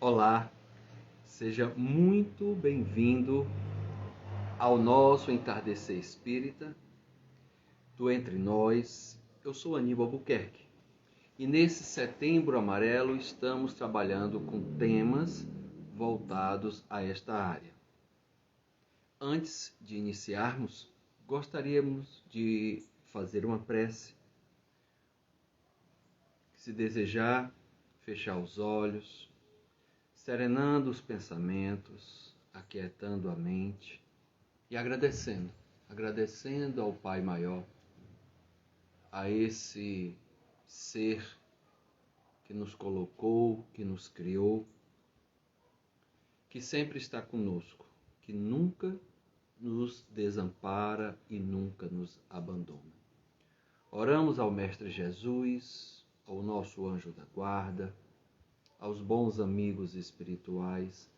Olá, seja muito bem-vindo ao nosso Entardecer Espírita do Entre Nós. Eu sou Aníbal Albuquerque e nesse Setembro Amarelo estamos trabalhando com temas voltados a esta área. Antes de iniciarmos, gostaríamos de fazer uma prece. Se desejar, fechar os olhos, serenando os pensamentos, aquietando a mente e agradecendo ao Pai Maior, a esse ser que nos colocou, que nos criou, que sempre está conosco, que nunca nos desampara e nunca nos abandona. Oramos ao Mestre Jesus, ao nosso anjo da guarda, aos bons amigos espirituais,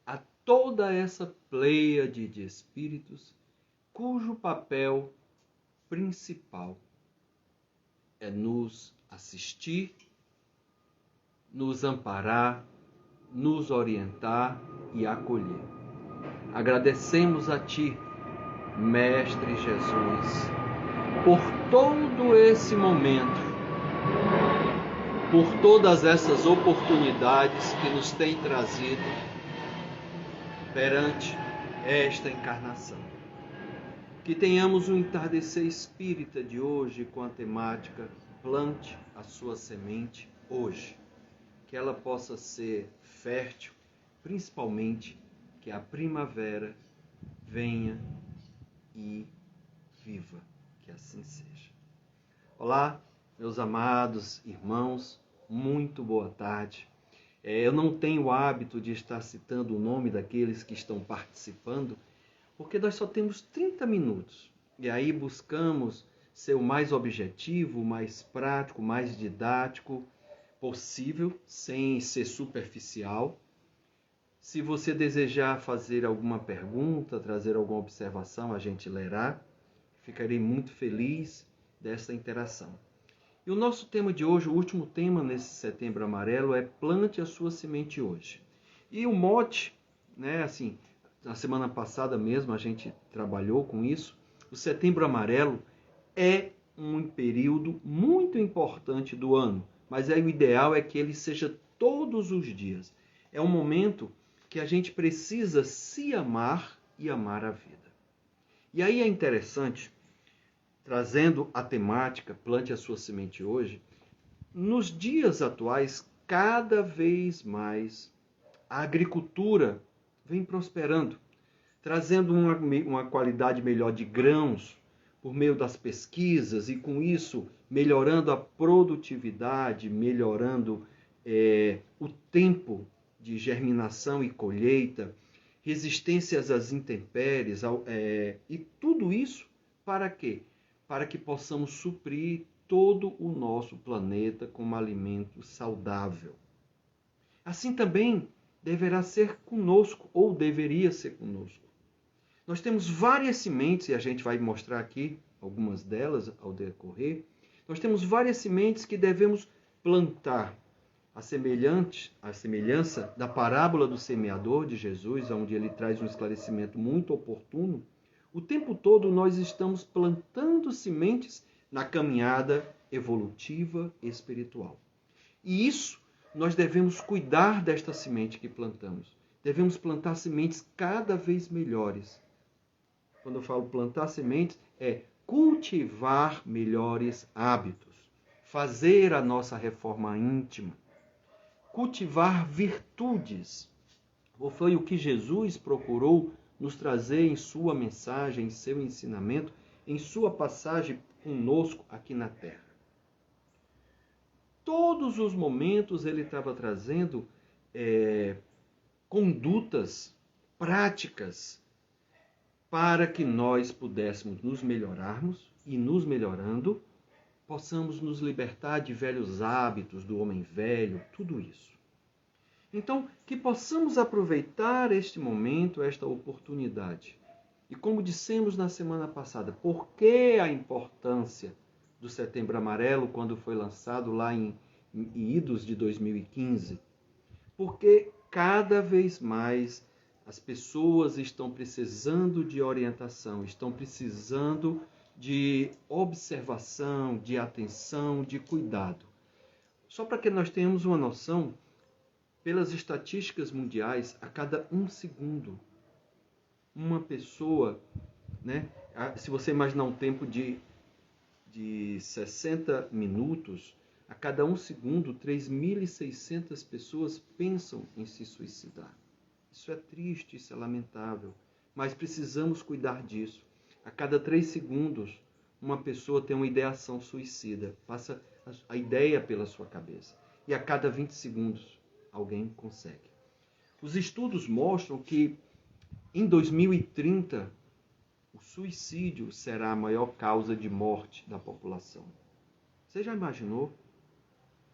a toda essa pleiade de espíritos cujo papel principal é nos assistir, nos amparar, nos orientar e acolher. Agradecemos a Ti, Mestre Jesus, por todo esse momento, por todas essas oportunidades que nos tem trazido perante esta encarnação. Que tenhamos um entardecer espírita de hoje com a temática Plante a sua semente hoje. Que ela possa ser fértil, principalmente que a primavera venha e viva. Que assim seja. Olá, meus amados irmãos, muito boa tarde. Eu não tenho o hábito de estar citando o nome daqueles que estão participando, porque nós só temos 30 minutos. E aí buscamos ser o mais objetivo, o mais prático, o mais didático possível, sem ser superficial. Se você desejar fazer alguma pergunta, trazer alguma observação, a gente lerá. Ficarei muito feliz dessa interação. E o nosso tema de hoje, o último tema nesse Setembro Amarelo, é Plante a sua semente hoje. E o mote, na semana passada mesmo a gente trabalhou com isso, o Setembro Amarelo é um período muito importante do ano, mas o ideal é que ele seja todos os dias. É um momento que a gente precisa se amar e amar a vida. E aí é interessante, trazendo a temática Plante a sua semente hoje, nos dias atuais, cada vez mais a agricultura vem prosperando, trazendo uma qualidade melhor de grãos por meio das pesquisas e, com isso, melhorando a produtividade, melhorando o tempo de germinação e colheita, resistências às intempéries, e tudo isso para quê? Para que possamos suprir todo o nosso planeta com alimento saudável. Assim também deverá ser conosco, ou deveria ser conosco. Nós temos várias sementes, e a gente vai mostrar aqui algumas delas ao decorrer. Nós temos várias sementes que devemos plantar. A semelhança da parábola do semeador de Jesus, onde ele traz um esclarecimento muito oportuno. O tempo todo nós estamos plantando sementes na caminhada evolutiva espiritual. E isso, nós devemos cuidar desta semente que plantamos. Devemos plantar sementes cada vez melhores. Quando eu falo plantar sementes, é cultivar melhores hábitos, fazer a nossa reforma íntima, cultivar virtudes. Ou foi o que Jesus procurou nos trazer em sua mensagem, em seu ensinamento, em sua passagem conosco aqui na Terra. Todos os momentos ele estava trazendo condutas práticas para que nós pudéssemos nos melhorarmos e, nos melhorando, possamos nos libertar de velhos hábitos, do homem velho, tudo isso. Então, que possamos aproveitar este momento, esta oportunidade. E como dissemos na semana passada, por que a importância do Setembro Amarelo, quando foi lançado lá em idos de 2015? Porque cada vez mais as pessoas estão precisando de orientação, estão precisando de observação, de atenção, de cuidado. Só para que nós tenhamos uma noção, pelas estatísticas mundiais, a cada 1 segundo, uma pessoa, né? Se você imaginar um tempo de 60 minutos, a cada 1 segundo, 3.600 pessoas pensam em se suicidar. Isso é triste, isso é lamentável, mas precisamos cuidar disso. A cada 3 segundos, uma pessoa tem uma ideação suicida, passa a ideia pela sua cabeça. E a cada 20 segundos, alguém consegue. Os estudos mostram que em 2030, o suicídio será a maior causa de morte da população. Você já imaginou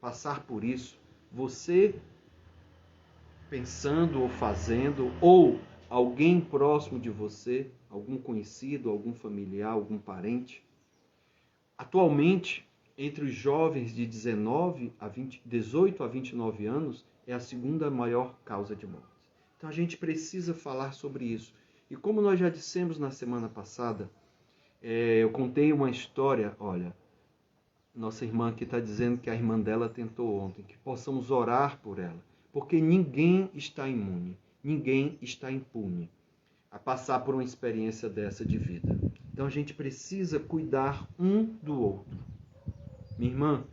passar por isso? Você pensando ou fazendo, ou alguém próximo de você, algum conhecido, algum familiar, algum parente? Atualmente, entre os jovens de 18 a 29 anos, é a segunda maior causa de morte. Então a gente precisa falar sobre isso. E como nós já dissemos na semana passada, eu contei uma história, olha, nossa irmã aqui está dizendo que a irmã dela tentou ontem, que possamos orar por ela, porque ninguém está imune, ninguém está impune a passar por uma experiência dessa de vida. Então a gente precisa cuidar um do outro. Minha irmã,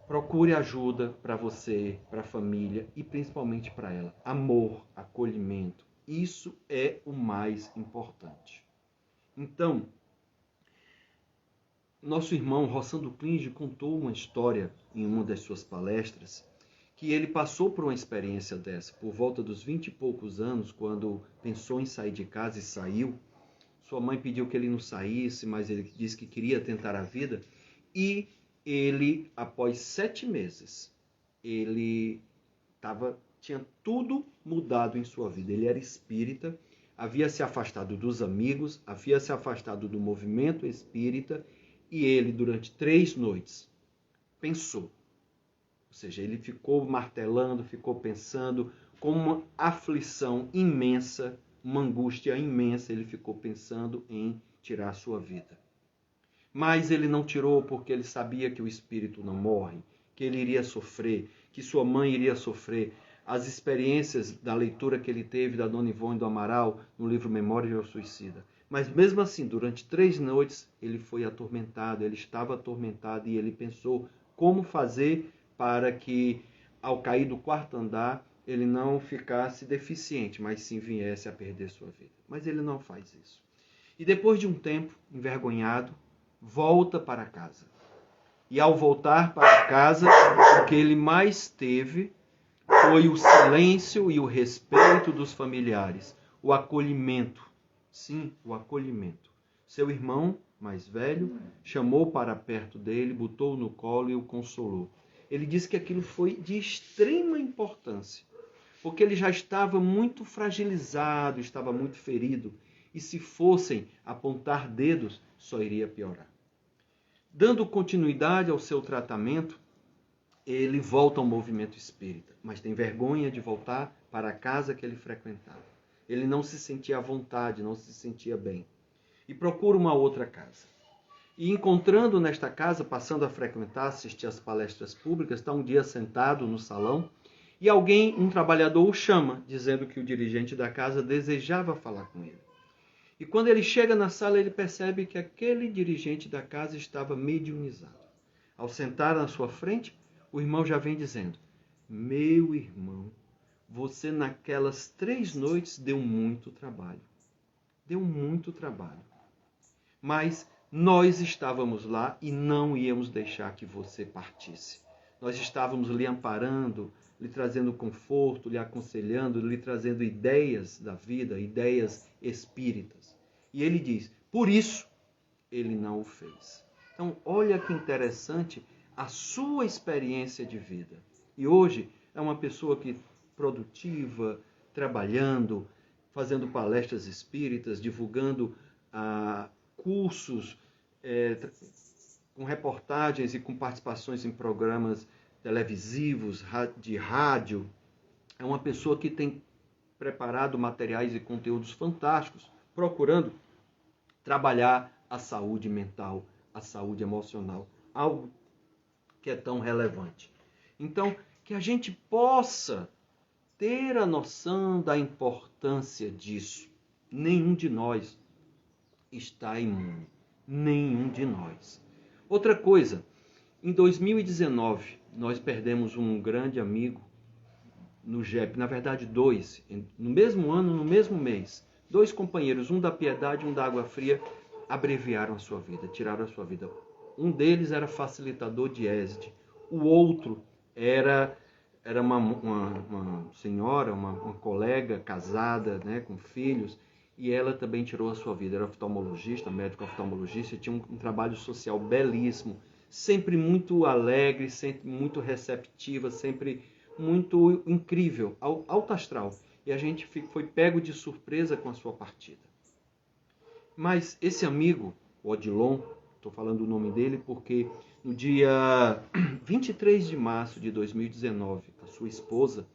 procure ajuda para você, para a família e principalmente para ela. Amor, acolhimento, isso é o mais importante. Então, nosso irmão Rossando Klinge contou uma história em uma das suas palestras, que ele passou por uma experiência dessa, por volta dos 20 e poucos anos, quando pensou em sair de casa e saiu. Sua mãe pediu que ele não saísse, mas ele disse que queria tentar a vida. E ele, após 7 meses, ele tinha tudo mudado em sua vida. Ele era espírita, havia se afastado dos amigos, havia se afastado do movimento espírita, e ele, durante 3 noites, pensou. Ou seja, ele ficou martelando, ficou pensando, com uma aflição imensa, uma angústia imensa, ele ficou pensando em tirar a sua vida. Mas ele não tirou porque ele sabia que o espírito não morre, que ele iria sofrer, que sua mãe iria sofrer. As experiências da leitura que ele teve da Dona Ivone do Amaral no livro Memórias de um Suicida. Mas mesmo assim, durante 3 noites, ele foi atormentado, ele estava atormentado e ele pensou como fazer para que, ao cair do 4º andar, ele não ficasse deficiente, mas sim viesse a perder sua vida. Mas ele não faz isso. E depois de um tempo, envergonhado, volta para casa. E ao voltar para casa, o que ele mais teve foi o silêncio e o respeito dos familiares, o acolhimento. Sim, o acolhimento. Seu irmão, mais velho, chamou para perto dele, botou no colo e o consolou. Ele disse que aquilo foi de extrema importância, porque ele já estava muito fragilizado, estava muito ferido, e se fossem apontar dedos, só iria piorar. Dando continuidade ao seu tratamento, ele volta ao movimento espírita, mas tem vergonha de voltar para a casa que ele frequentava. Ele não se sentia à vontade, não se sentia bem. E procura uma outra casa. E encontrando nesta casa, passando a frequentar, assistir às palestras públicas, está um dia sentado no salão e alguém, um trabalhador, o chama, dizendo que o dirigente da casa desejava falar com ele. E quando ele chega na sala, ele percebe que aquele dirigente da casa estava mediunizado. Ao sentar na sua frente, o irmão já vem dizendo: meu irmão, você naquelas 3 noites deu muito trabalho. Deu muito trabalho. Mas nós estávamos lá e não íamos deixar que você partisse. Nós estávamos lhe amparando, lhe trazendo conforto, lhe aconselhando, lhe trazendo ideias da vida, ideias espíritas. E ele diz, por isso, ele não o fez. Então, olha que interessante a sua experiência de vida. E hoje é uma pessoa que produtiva, trabalhando, fazendo palestras espíritas, divulgando cursos, com reportagens e com participações em programas televisivos, de rádio, é uma pessoa que tem preparado materiais e conteúdos fantásticos, procurando trabalhar a saúde mental, a saúde emocional, algo que é tão relevante. Então, que a gente possa ter a noção da importância disso. Nenhum de nós está imune. Nenhum de nós. Outra coisa, em 2019, nós perdemos um grande amigo no GEP, na verdade dois, no mesmo ano, no mesmo mês. Dois companheiros, um da Piedade e um da Água Fria, abreviaram a sua vida, tiraram a sua vida. Um deles era facilitador de êxito, o outro era uma senhora, uma colega casada, né, com filhos, e ela também tirou a sua vida. Era oftalmologista, médico oftalmologista, e tinha um trabalho social belíssimo, sempre muito alegre, sempre muito receptiva, sempre muito incrível, alto astral. E a gente foi pego de surpresa com a sua partida. Mas esse amigo, o Odilon, estou falando o nome dele porque no dia 23 de março de 2019, a sua esposa,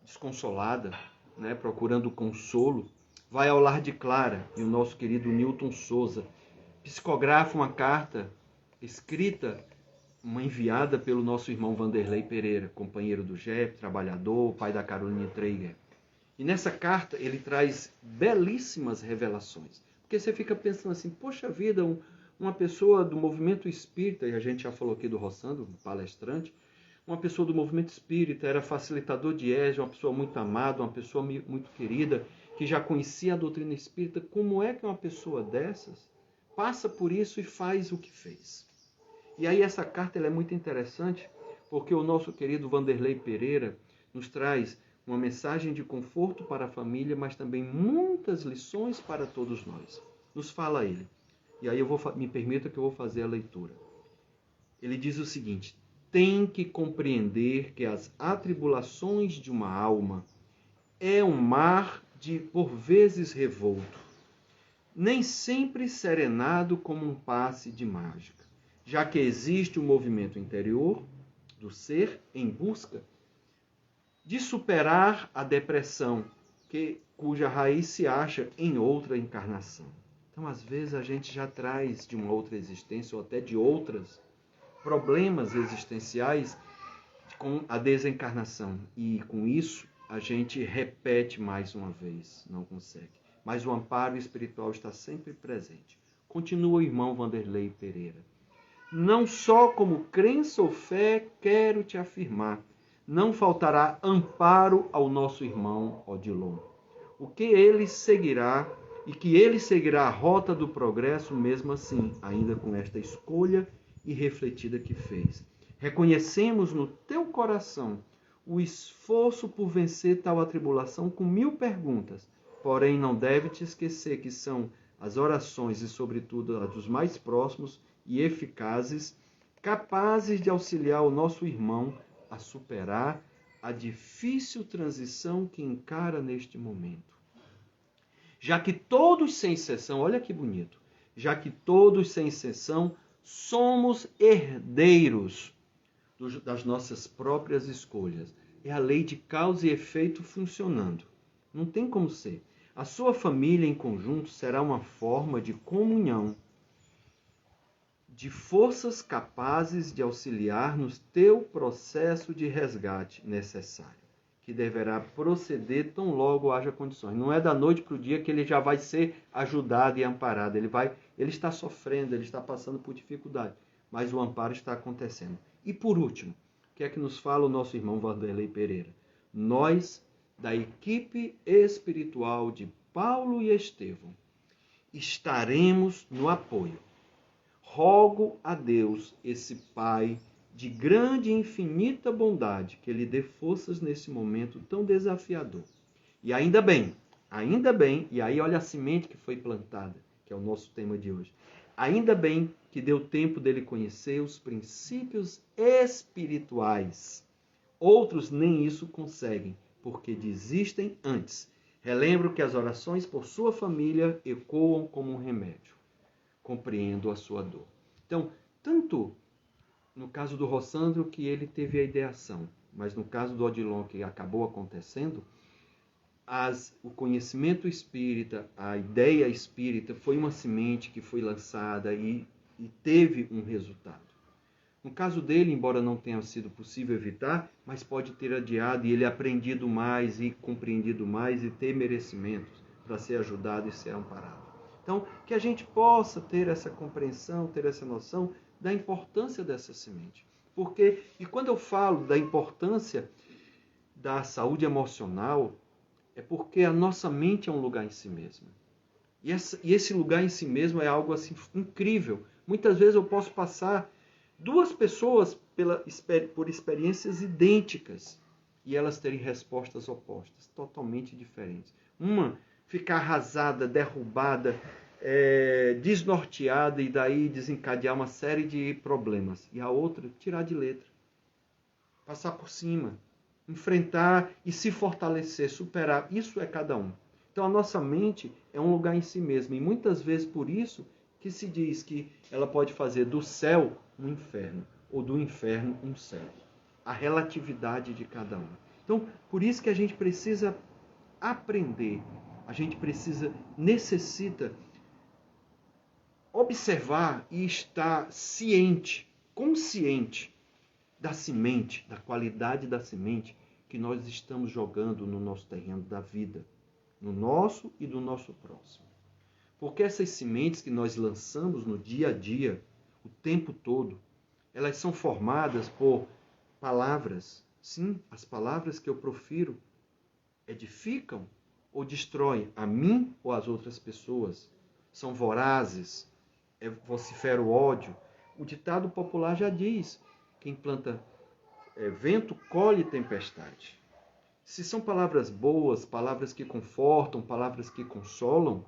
desconsolada, né, procurando consolo, vai ao lar de Clara e o nosso querido Newton Souza psicografa uma carta escrita, uma enviada pelo nosso irmão Vanderlei Pereira, companheiro do GEP, trabalhador, pai da Caroline Traeger. E nessa carta ele traz belíssimas revelações. Porque você fica pensando assim, poxa vida, uma pessoa do movimento espírita, e a gente já falou aqui do Rossandro, palestrante, uma pessoa do movimento espírita, era facilitador de êxito, uma pessoa muito amada, uma pessoa muito querida, que já conhecia a doutrina espírita. Como é que uma pessoa dessas passa por isso e faz o que fez? E aí essa carta ela é muito interessante, porque o nosso querido Vanderlei Pereira nos traz uma mensagem de conforto para a família, mas também muitas lições para todos nós. Nos fala ele. E aí me permita que eu vou fazer a leitura. Ele diz o seguinte: tem que compreender que as atribulações de uma alma é um mar por vezes revolto, nem sempre serenado como um passe de mágica, já que existe um movimento interior do ser em busca de superar a depressão, cuja raiz se acha em outra encarnação. Então, às vezes, a gente já traz de uma outra existência, ou até de outros problemas existenciais com a desencarnação. E, com isso, a gente repete mais uma vez, não consegue. Mas o amparo espiritual está sempre presente. Continua o irmão Vanderlei Pereira. Não só como crença ou fé quero te afirmar, não faltará amparo ao nosso irmão Odilon. O que ele seguirá e que ele seguirá a rota do progresso mesmo assim, ainda com esta escolha irrefletida que fez. Reconhecemos no teu coração o esforço por vencer tal atribulação com 1000 perguntas, porém não deve te esquecer que são as orações e sobretudo as dos mais próximos e eficazes, capazes de auxiliar o nosso irmão a superar a difícil transição que encara neste momento. Já que todos sem exceção, olha que bonito, já que todos sem exceção somos herdeiros das nossas próprias escolhas. É a lei de causa e efeito funcionando. Não tem como ser. A sua família em conjunto será uma forma de comunhão, de forças capazes de auxiliar no teu processo de resgate necessário, que deverá proceder tão logo haja condições. Não é da noite para o dia que ele já vai ser ajudado e amparado. Ele está sofrendo, ele está passando por dificuldade, mas o amparo está acontecendo. E por último, o que é que nos fala o nosso irmão Vanderlei Pereira? Nós, da equipe espiritual de Paulo e Estevão, estaremos no apoio. Rogo a Deus, esse Pai de grande e infinita bondade, que lhe dê forças nesse momento tão desafiador. E ainda bem, e aí olha a semente que foi plantada, que é o nosso tema de hoje. Ainda bem que deu tempo dele conhecer os princípios espirituais. Outros nem isso conseguem, porque desistem antes. Relembro que as orações por sua família ecoam como um remédio. Compreendo a sua dor. Então, tanto no caso do Rossandro, que ele teve a ideação mas no caso do Odilon, que acabou acontecendo, o conhecimento espírita, a ideia espírita foi uma semente que foi lançada e teve um resultado. No caso dele, embora não tenha sido possível evitar, mas pode ter adiado e ele aprendido mais e compreendido mais e ter merecimentos para ser ajudado e ser amparado. Então, que a gente possa ter essa compreensão, ter essa noção da importância dessa semente. Porque, e quando eu falo da importância da saúde emocional, é porque a nossa mente é um lugar em si mesmo. E esse lugar em si mesmo é algo assim incrível. Muitas vezes eu posso passar duas pessoas por experiências idênticas e elas terem respostas opostas, totalmente diferentes. Uma ficar arrasada, derrubada, desnorteada e daí desencadear uma série de problemas. E a outra tirar de letra, passar por cima, enfrentar e se fortalecer, superar. Isso é cada um. Então a nossa mente é um lugar em si mesma e muitas vezes por isso que se diz que ela pode fazer do céu um inferno ou do inferno um céu. A relatividade de cada um. Então, por isso que a gente precisa aprender, a gente necessita observar e estar ciente, consciente da semente, da qualidade da semente que nós estamos jogando no nosso terreno da vida, no nosso e do nosso próximo. Porque essas sementes que nós lançamos no dia a dia, o tempo todo, elas são formadas por palavras. Sim, as palavras que eu profiro edificam ou destroem a mim ou as outras pessoas. São vorazes, vocifera o ódio. O ditado popular já diz, quem planta vento colhe tempestade. Se são palavras boas, palavras que confortam, palavras que consolam,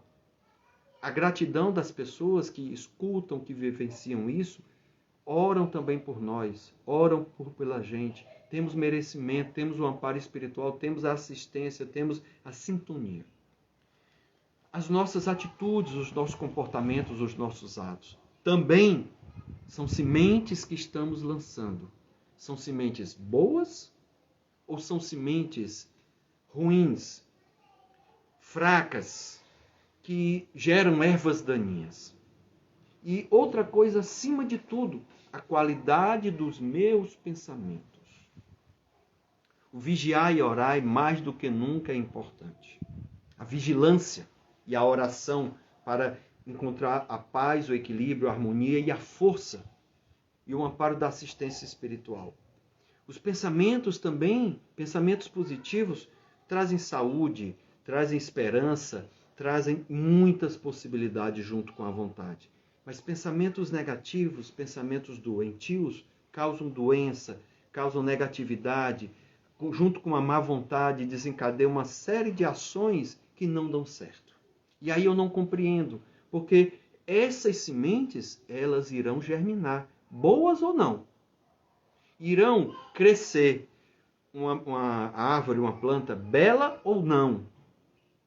a gratidão das pessoas que escutam, que vivenciam isso, oram também por nós, oram pela gente. Temos merecimento, temos o amparo espiritual, temos a assistência, temos a sintonia. As nossas atitudes, os nossos comportamentos, os nossos atos, também são sementes que estamos lançando. São sementes boas ou são sementes ruins, fracas, que geram ervas daninhas? E outra coisa, acima de tudo, a qualidade dos meus pensamentos. O vigiar e orar mais do que nunca é importante. A vigilância e a oração para encontrar a paz, o equilíbrio, a harmonia e a força e o amparo da assistência espiritual. Os pensamentos também, pensamentos positivos, trazem saúde, trazem esperança, trazem muitas possibilidades junto com a vontade. Mas pensamentos negativos, pensamentos doentios, causam doença, causam negatividade, junto com a má vontade, desencadeiam uma série de ações que não dão certo. E aí eu não compreendo, porque essas sementes, elas irão germinar, boas ou não. Irão crescer uma árvore, uma planta bela ou não.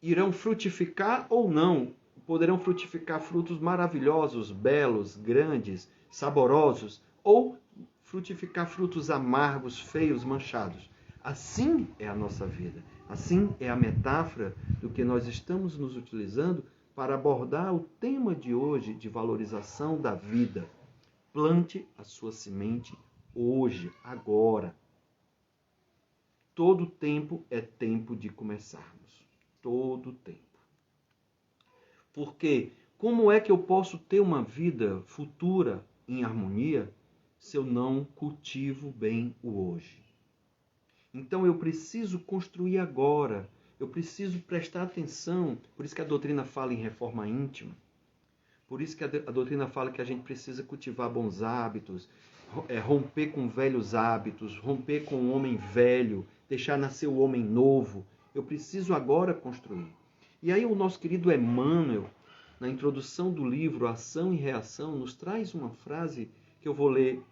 Irão frutificar ou não. Poderão frutificar frutos maravilhosos, belos, grandes, saborosos, ou frutificar frutos amargos, feios, manchados. Assim é a nossa vida. Assim é a metáfora do que nós estamos nos utilizando para abordar o tema de hoje de valorização da vida. Plante a sua semente hoje, agora. Todo tempo é tempo de começarmos. Todo tempo. Porque como é que eu posso ter uma vida futura em harmonia se eu não cultivo bem o hoje? Então eu preciso construir agora, eu preciso prestar atenção, por isso que a doutrina fala em reforma íntima, por isso que a doutrina fala que a gente precisa cultivar bons hábitos, romper com velhos hábitos, romper com o homem velho, deixar nascer o homem novo. Eu preciso agora construir. E aí o nosso querido Emmanuel, na introdução do livro Ação e Reação, nos traz uma frase que eu vou ler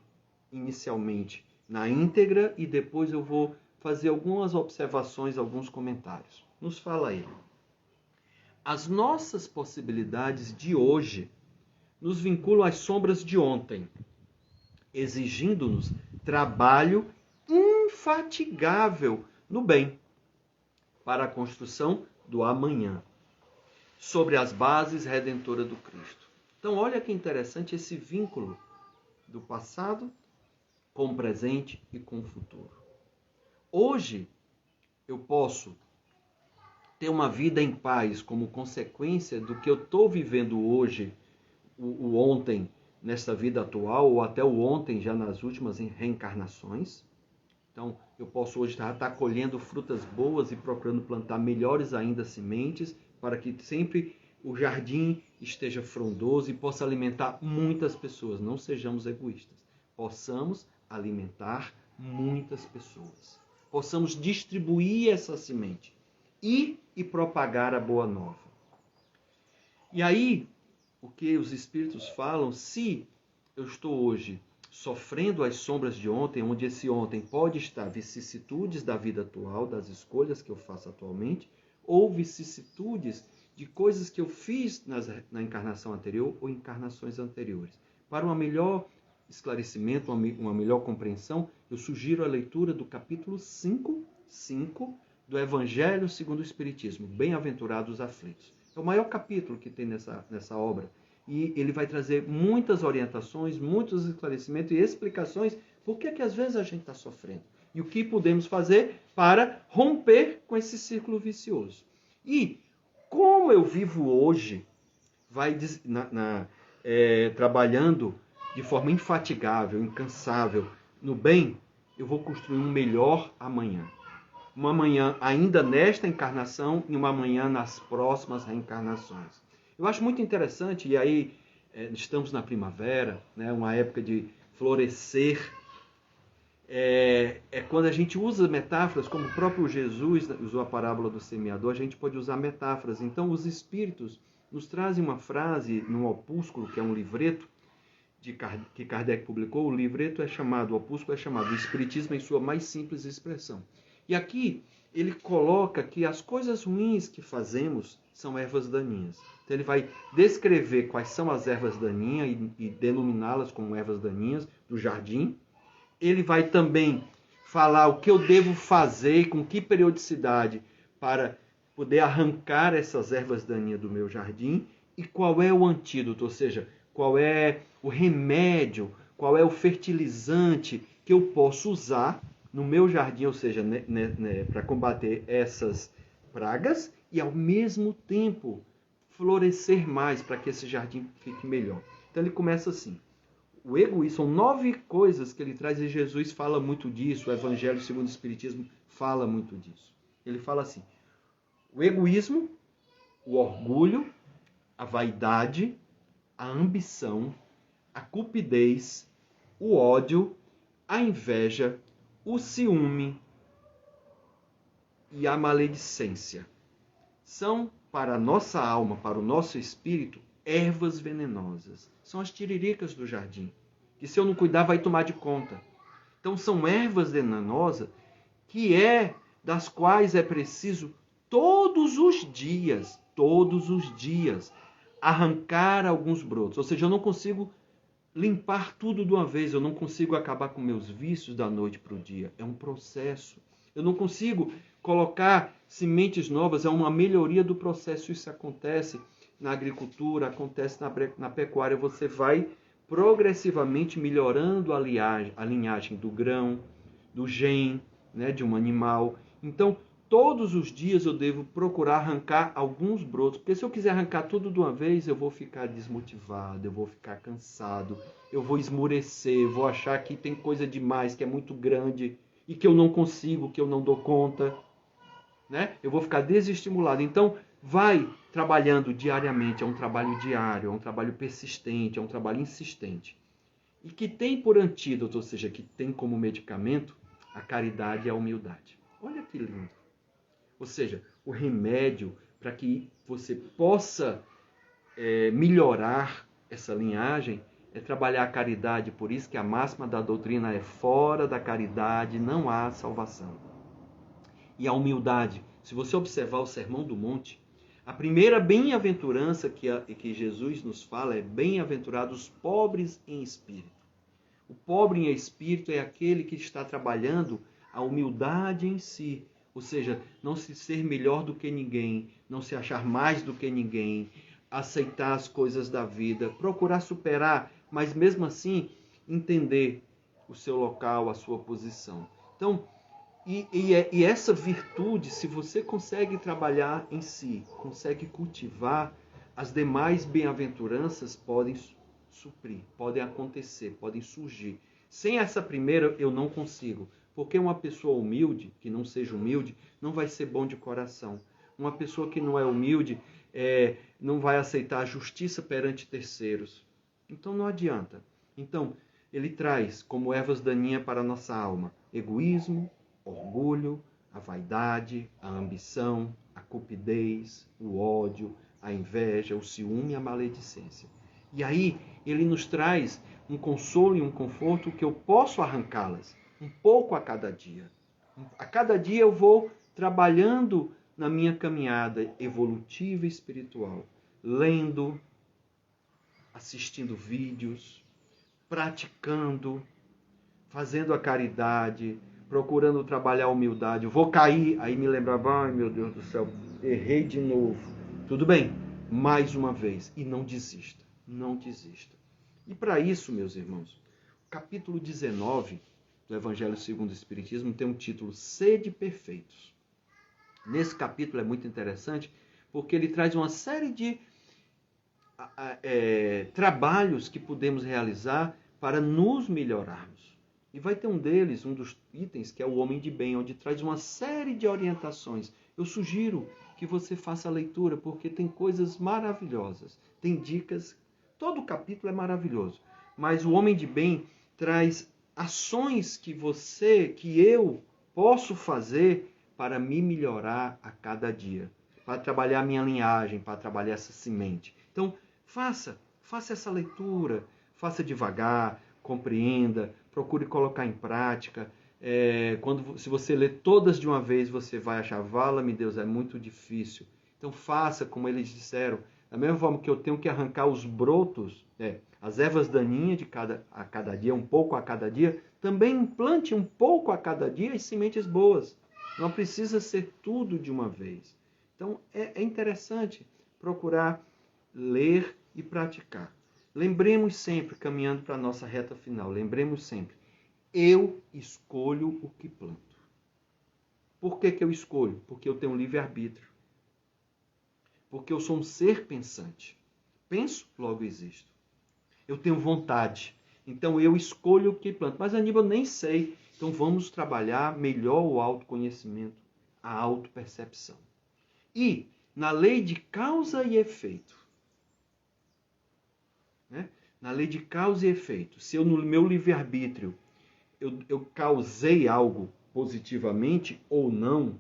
inicialmente na íntegra e depois eu vou fazer algumas observações, alguns comentários. Nos fala ele: as nossas possibilidades de hoje nos vinculam às sombras de ontem, exigindo-nos trabalho infatigável no bem, para a construção do amanhã, sobre as bases redentoras do Cristo. Então, olha que interessante esse vínculo do passado com o presente e com o futuro. Hoje, eu posso ter uma vida em paz como consequência do que eu estou vivendo hoje, o ontem, nesta vida atual, ou até o ontem, já nas últimas reencarnações. Então, eu posso hoje estar colhendo frutas boas e procurando plantar melhores ainda sementes, para que sempre o jardim esteja frondoso e possa alimentar muitas pessoas. Não sejamos egoístas. Possamos alimentar muitas pessoas. Possamos distribuir essa semente e propagar a boa nova. E aí, o que os Espíritos falam, se eu estou hoje sofrendo as sombras de ontem, onde esse ontem pode estar vicissitudes da vida atual, das escolhas que eu faço atualmente, ou vicissitudes de coisas que eu fiz na encarnação anterior ou encarnações anteriores. Para um melhor esclarecimento, uma melhor compreensão, eu sugiro a leitura do capítulo 5 do Evangelho segundo o Espiritismo, Bem-aventurados os aflitos. É o maior capítulo que tem nessa obra. E ele vai trazer muitas orientações, muitos esclarecimentos e explicações por que às vezes a gente está sofrendo. E o que podemos fazer para romper com esse círculo vicioso. E como eu vivo hoje, trabalhando de forma infatigável, incansável, no bem, eu vou construir um melhor amanhã. Uma amanhã ainda nesta encarnação e uma amanhã nas próximas reencarnações. Eu acho muito interessante, e aí estamos na primavera, né, uma época de florescer, quando a gente usa metáforas, como o próprio Jesus usou a parábola do semeador, a gente pode usar metáforas. Então, os Espíritos nos trazem uma frase num opúsculo, que é um livreto, que Kardec publicou. O livreto o opúsculo é chamado O Espiritismo em sua mais simples expressão. E aqui ele coloca que as coisas ruins que fazemos são ervas daninhas. Então ele vai descrever quais são as ervas daninhas e denominá-las como ervas daninhas do jardim. Ele vai também falar o que eu devo fazer e com que periodicidade para poder arrancar essas ervas daninhas do meu jardim e qual é o antídoto, ou seja, qual é o remédio, qual é o fertilizante que eu posso usar no meu jardim, ou seja, para combater essas pragas e ao mesmo tempo florescer mais para que esse jardim fique melhor. Então ele começa assim. O egoísmo, são 9 coisas que ele traz e Jesus fala muito disso, o Evangelho segundo o Espiritismo fala muito disso. Ele fala assim, o egoísmo, o orgulho, a vaidade, a ambição, a cupidez, o ódio, a inveja, o ciúme e a maledicência. São para a nossa alma, para o nosso espírito, ervas venenosas. São as tiriricas do jardim, que se eu não cuidar vai tomar de conta. Então são ervas venenosas das quais é preciso todos os dias, arrancar alguns brotos. Ou seja, eu não consigo limpar tudo de uma vez, eu não consigo acabar com meus vícios da noite para o dia. É um processo. Eu não consigo colocar sementes novas, é uma melhoria do processo. Isso acontece na agricultura, acontece na pecuária. Você vai progressivamente melhorando a linhagem do grão, do gene, né, de um animal. Então, todos os dias eu devo procurar arrancar alguns brotos, porque se eu quiser arrancar tudo de uma vez, eu vou ficar desmotivado, eu vou ficar cansado, eu vou esmurecer, vou achar que tem coisa demais, que é muito grande e que eu não consigo, que eu não dou conta, né? Eu vou ficar desestimulado. Então, vai trabalhando diariamente, é um trabalho diário, é um trabalho persistente, é um trabalho insistente. E que tem por antídoto, ou seja, que tem como medicamento, a caridade e a humildade. Olha que lindo. Ou seja, o remédio para que você possa melhorar essa linhagem é trabalhar a caridade. Por isso que a máxima da doutrina é: fora da caridade não há salvação. E a humildade. Se você observar o Sermão do Monte, a primeira bem-aventurança que Jesus nos fala é: bem-aventurados os pobres em espírito. O pobre em espírito é aquele que está trabalhando a humildade em si, ou seja, não se ser melhor do que ninguém, não se achar mais do que ninguém, aceitar as coisas da vida, procurar superar, mas mesmo assim entender o seu local, a sua posição. Então, e essa virtude, se você consegue trabalhar em si, consegue cultivar, as demais bem-aventuranças podem suprir, podem acontecer, podem surgir. Sem essa primeira, eu não consigo. Porque uma pessoa humilde, que não seja humilde, não vai ser bom de coração. Uma pessoa que não é humilde, não vai aceitar a justiça perante terceiros. Então não adianta. Então, ele traz como ervas daninhas para a nossa alma egoísmo, orgulho, a vaidade, a ambição, a cupidez, o ódio, a inveja, o ciúme e a maledicência. E aí ele nos traz um consolo e um conforto que eu posso arrancá-las, um pouco a cada dia. A cada dia eu vou trabalhando na minha caminhada evolutiva e espiritual, lendo, assistindo vídeos, praticando, fazendo a caridade, procurando trabalhar a humildade. Eu vou cair, aí me lembrava, ai meu Deus do céu, errei de novo. Tudo bem, mais uma vez. E não desista, não desista. E para isso, meus irmãos, o capítulo 19 do Evangelho segundo o Espiritismo tem um título, Sede Perfeitos. Nesse capítulo é muito interessante, porque ele traz uma série de trabalhos que podemos realizar para nos melhorarmos. E vai ter um deles, um dos itens, que é o Homem de Bem, onde traz uma série de orientações. Eu sugiro que você faça a leitura, porque tem coisas maravilhosas, tem dicas. Todo o capítulo é maravilhoso, mas o Homem de Bem traz ações que eu posso fazer para me melhorar a cada dia, para trabalhar a minha linhagem, para trabalhar essa semente. Então, faça essa leitura, faça devagar, compreenda, procure colocar em prática. Se você ler todas de uma vez, você vai achar, vala-me Deus, é muito difícil. Então faça como eles disseram, da mesma forma que eu tenho que arrancar os brotos, as ervas daninhas a cada dia, um pouco a cada dia, também plante um pouco a cada dia as sementes boas. Não precisa ser tudo de uma vez. Então é interessante procurar ler e praticar. Lembremos sempre, caminhando para a nossa reta final, lembremos sempre, eu escolho o que planto. Por que eu escolho? Porque eu tenho livre-arbítrio. Porque eu sou um ser pensante. Penso, logo existo. Eu tenho vontade. Então eu escolho o que planto. Mas, Aníbal, eu nem sei. Então vamos trabalhar melhor o autoconhecimento, a autopercepção. E na lei de causa e efeito. Na lei de causa e efeito, se eu no meu livre-arbítrio eu causei algo positivamente ou não,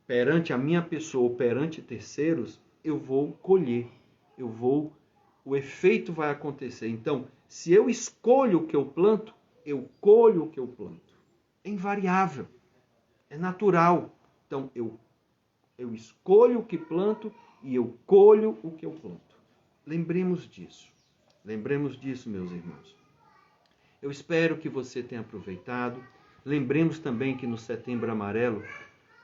perante a minha pessoa ou perante terceiros, eu vou colher, o efeito vai acontecer. Então, se eu escolho o que eu planto, eu colho o que eu planto. É invariável, é natural. Então, eu escolho o que planto e eu colho o que eu planto. Lembremos disso. Lembremos disso, meus irmãos. Eu espero que você tenha aproveitado. Lembremos também que no Setembro Amarelo,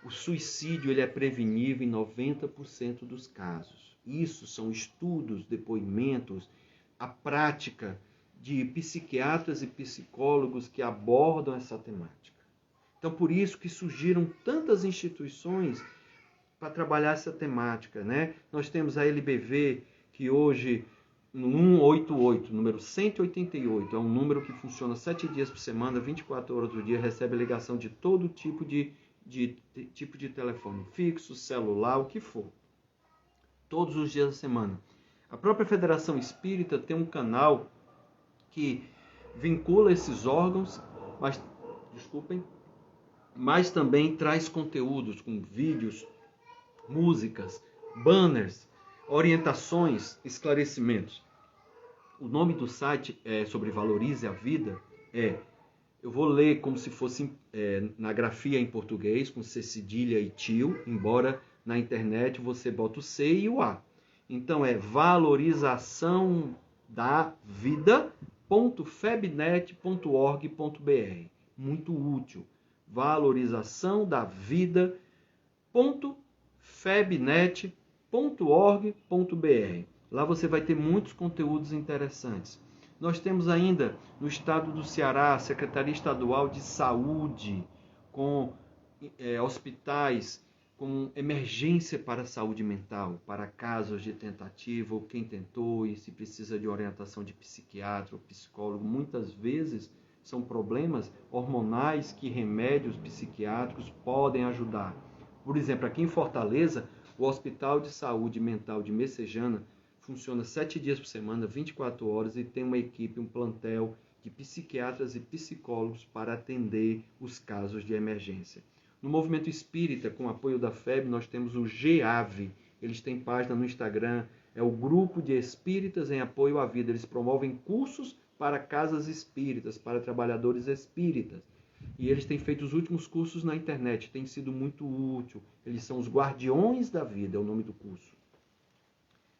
o suicídio ele é prevenível em 90% dos casos. Isso são estudos, depoimentos, a prática de psiquiatras e psicólogos que abordam essa temática. Então, por isso que surgiram tantas instituições para trabalhar essa temática, né? Nós temos a LBV, que hoje no 188, número 188, é um número que funciona 7 dias por semana, 24 horas por dia, recebe ligação de todo tipo de telefone, fixo, celular, o que for. Todos os dias da semana. A própria Federação Espírita tem um canal que vincula esses órgãos, mas também traz conteúdos com vídeos, músicas, banners, orientações, esclarecimentos. O nome do site sobre Valorize a Vida eu vou ler como se fosse na grafia em português, com C cedilha e tio, embora na internet você bota o C e o A. Então é valorizaçãodavida.febnet.org.br. Muito útil. valorizaçãodavida.febnet.org.br. Lá você vai ter muitos conteúdos interessantes. Nós temos ainda no estado do Ceará a Secretaria Estadual de Saúde, com hospitais com emergência para a saúde mental, para casos de tentativa ou quem tentou e se precisa de orientação de psiquiatra ou psicólogo. Muitas vezes são problemas hormonais que remédios psiquiátricos podem ajudar. Por exemplo, aqui em Fortaleza, o Hospital de Saúde Mental de Messejana funciona 7 dias por semana, 24 horas, e tem uma equipe, um plantel de psiquiatras e psicólogos para atender os casos de emergência. No Movimento Espírita, com apoio da FEB, nós temos o GEAV. Eles têm página no Instagram, é o Grupo de Espíritas em Apoio à Vida. Eles promovem cursos para casas espíritas, para trabalhadores espíritas. E eles têm feito os últimos cursos na internet, tem sido muito útil. Eles são os Guardiões da Vida, é o nome do curso.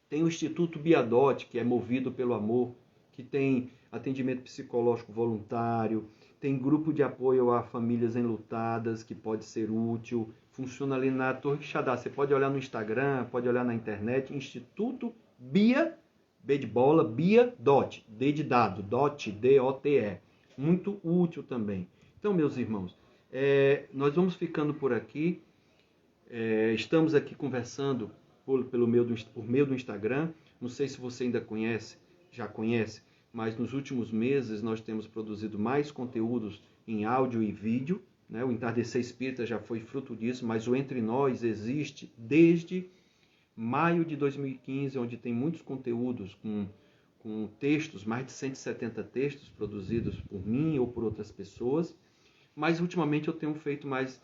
Tem o Instituto Biadote, que é movido pelo amor, que tem atendimento psicológico voluntário, tem grupo de apoio a famílias enlutadas, que pode ser útil, funciona ali na Torre Quixadá. Você pode olhar no Instagram, pode olhar na internet, Instituto Bia, B de bola, Bia Dot, D de dado, Dot, D-O-T-E. Muito útil também. Então, meus irmãos, nós vamos ficando por aqui. Estamos aqui conversando por meio do Instagram. Não sei se você ainda já conhece, mas nos últimos meses nós temos produzido mais conteúdos em áudio e vídeo, né? O Entardecer Espírita já foi fruto disso, mas o Entre Nós existe desde maio de 2015, onde tem muitos conteúdos com textos, mais de 170 textos produzidos por mim ou por outras pessoas, mas ultimamente eu tenho feito mais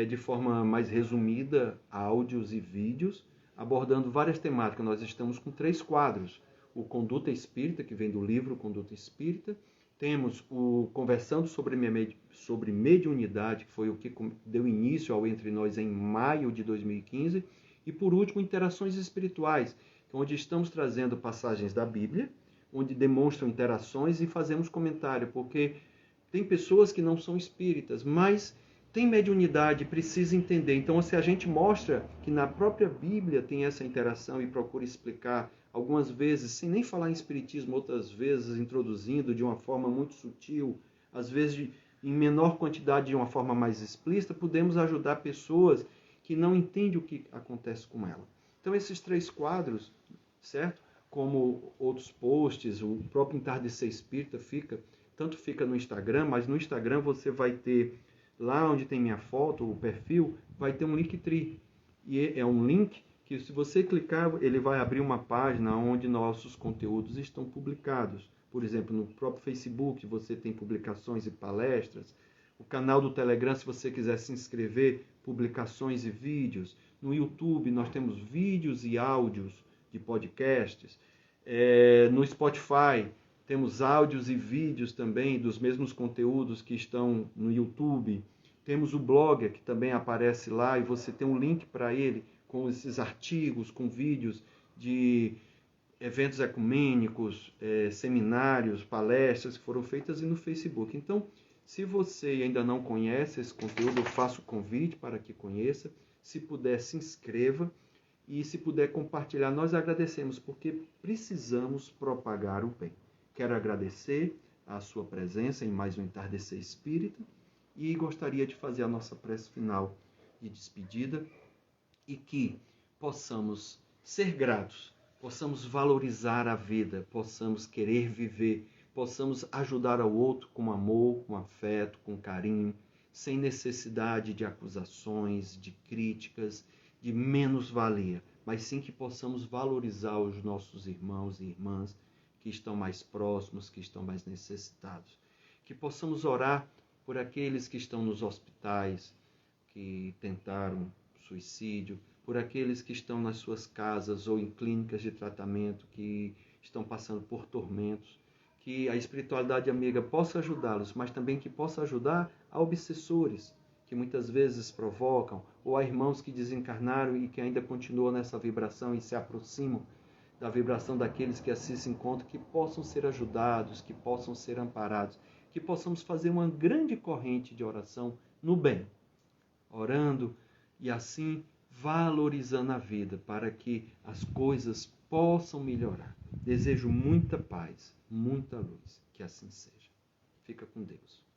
de forma mais resumida áudios e vídeos, abordando várias temáticas. Nós estamos com 3 quadros. O Conduta Espírita, que vem do livro Conduta Espírita. Temos o Conversando sobre Mediunidade, que foi o que deu início ao Entre Nós em maio de 2015. E, por último, Interações Espirituais, onde estamos trazendo passagens da Bíblia, onde demonstram interações e fazemos comentário, porque tem pessoas que não são espíritas, mas tem mediunidade, precisa entender. Então, se a gente mostra que na própria Bíblia tem essa interação e procura explicar, algumas vezes, sem nem falar em espiritismo, outras vezes introduzindo de uma forma muito sutil, às vezes em menor quantidade de uma forma mais explícita, podemos ajudar pessoas que não entendem o que acontece com ela. Então, esses 3 quadros, certo? Como outros posts, o próprio Entardecer Espírita fica no Instagram, mas no Instagram você vai ter, lá onde tem minha foto, o perfil, vai ter um Linktree. E é um link que, se você clicar, ele vai abrir uma página onde nossos conteúdos estão publicados. Por exemplo, no próprio Facebook você tem publicações e palestras. O canal do Telegram, se você quiser se inscrever, publicações e vídeos. No YouTube nós temos vídeos e áudios de podcasts. No Spotify temos áudios e vídeos também dos mesmos conteúdos que estão no YouTube. Temos o Blogger, que também aparece lá, e você tem um link para ele, com esses artigos, com vídeos de eventos ecumênicos, seminários, palestras que foram feitas, e no Facebook. Então, se você ainda não conhece esse conteúdo, eu faço o convite para que conheça. Se puder, se inscreva. E se puder compartilhar, nós agradecemos, porque precisamos propagar o bem. Quero agradecer a sua presença em mais um Entardecer Espírita e gostaria de fazer a nossa prece final de despedida, e que possamos ser gratos, possamos valorizar a vida, possamos querer viver, possamos ajudar ao outro com amor, com afeto, com carinho, sem necessidade de acusações, de críticas, de menos-valia, mas sim que possamos valorizar os nossos irmãos e irmãs que estão mais próximos, que estão mais necessitados. Que possamos orar por aqueles que estão nos hospitais, que tentaram suicídio, por aqueles que estão nas suas casas ou em clínicas de tratamento, que estão passando por tormentos, que a espiritualidade amiga possa ajudá-los, mas também que possa ajudar a obsessores, que muitas vezes provocam, ou a irmãos que desencarnaram e que ainda continuam nessa vibração e se aproximam da vibração daqueles que assim se encontram, que possam ser ajudados, que possam ser amparados, que possamos fazer uma grande corrente de oração no bem, orando e assim valorizando a vida para que as coisas possam melhorar. Desejo muita paz, muita luz. Que assim seja. Fica com Deus.